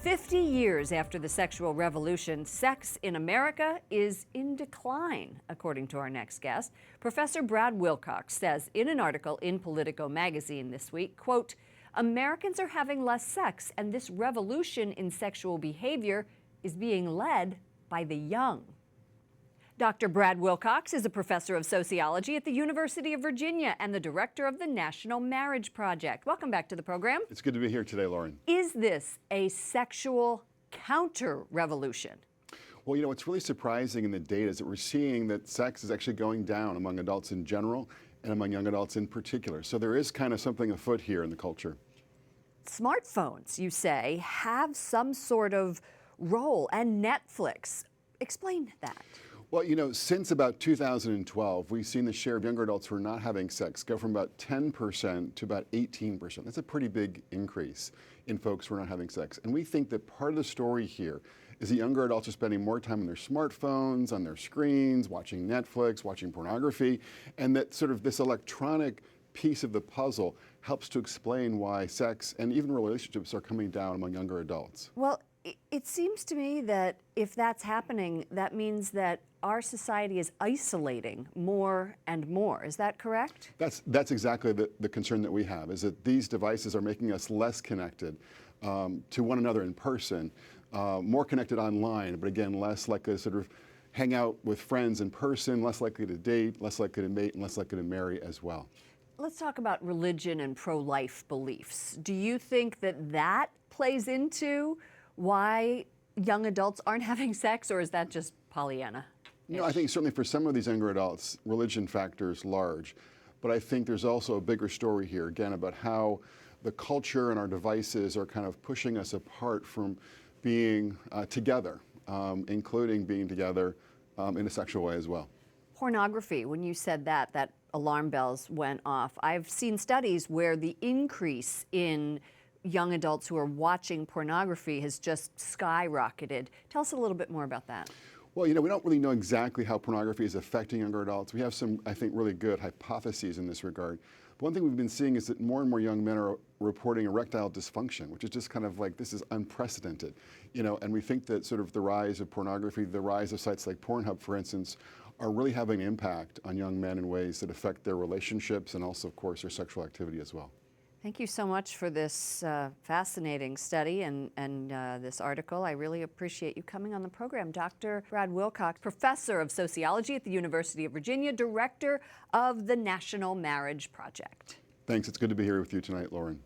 50 years after the sexual revolution, sex in America is in decline, according to our next guest. Professor Brad Wilcox says in an article in Politico magazine this week, quote, "Americans are having less sex, and this revolution in sexual behavior is being led by the young." Dr. Brad Wilcox is a professor of sociology at the University of Virginia and the director of the National Marriage Project. Welcome back to the program. It's good to be here today, Lauren. Is this a sexual counter-revolution? Well, what's really surprising in the data is that we're seeing that sex is actually going down among adults in general and among young adults in particular. So there is kind of something afoot here in the culture. Smartphones, you say, have some sort of role, and Netflix. Explain that. Well, since about 2012, we've seen the share of younger adults who are not having sex go from about 10% to about 18%. That's a pretty big increase in folks who are not having sex. And we think that part of the story here is that younger adults are spending more time on their smartphones, on their screens, watching Netflix, watching pornography, and that sort of this electronic piece of the puzzle helps to explain why sex and even relationships are coming down among younger adults. Well, it seems to me that if that's happening, that means that our society is isolating more and more. Is that correct? That's exactly the concern that we have, is that these devices are making us less connected to one another in person, more connected online, but again, less likely to sort of hang out with friends in person, less likely to date, less likely to mate, and less likely to marry as well. Let's talk about religion and pro-life beliefs. Do you think that that plays into why young adults aren't having sex, or is that just Pollyanna? I think certainly for some of these younger adults, religion factors large. But I think there's also a bigger story here, again, about how the culture and our devices are kind of pushing us apart from being together, including being together in a sexual way as well. Pornography, when you said that alarm bells went off. I've seen studies where the increase in young adults who are watching pornography has just skyrocketed. Tell us a little bit more about that. Well, we don't really know exactly how pornography is affecting younger adults. We have some, I think, really good hypotheses in this regard. But one thing we've been seeing is that more and more young men are reporting erectile dysfunction, which is just kind of like, this is unprecedented. And we think that sort of the rise of pornography, the rise of sites like Pornhub, for instance, are really having an impact on young men in ways that affect their relationships and also, of course, their sexual activity as well. Thank you so much for this fascinating study and this article. I really appreciate you coming on the program. Dr. Brad Wilcox, professor of sociology at the University of Virginia, director of the National Marriage Project. Thanks. It's good to be here with you tonight, Lauren.